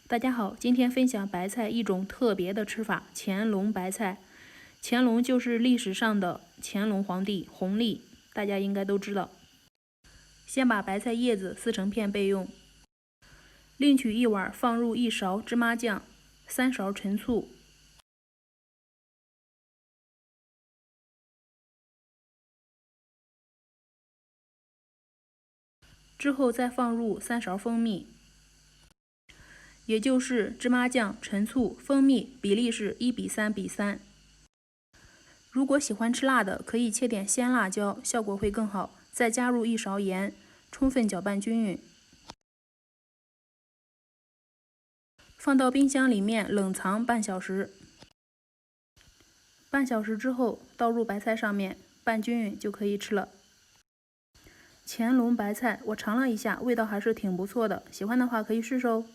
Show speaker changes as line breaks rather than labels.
大家好，今天分享白菜一种特别的吃法——乾隆白菜。乾隆就是历史上的乾隆皇帝，弘历，大家应该都知道。先把白菜叶子撕成片备用，另取一碗放入1勺芝麻酱、3勺陈醋，之后再放入3勺蜂蜜，也就是芝麻酱、陈醋、蜂蜜比例是1:3:3。如果喜欢吃辣的，可以切点鲜辣椒，效果会更好。再加入1勺盐，充分搅拌均匀，放到冰箱里面冷藏半小时。半小时之后，倒入白菜上面，拌均匀就可以吃了。乾隆白菜，我尝了一下，味道还是挺不错的，喜欢的话可以试试哦。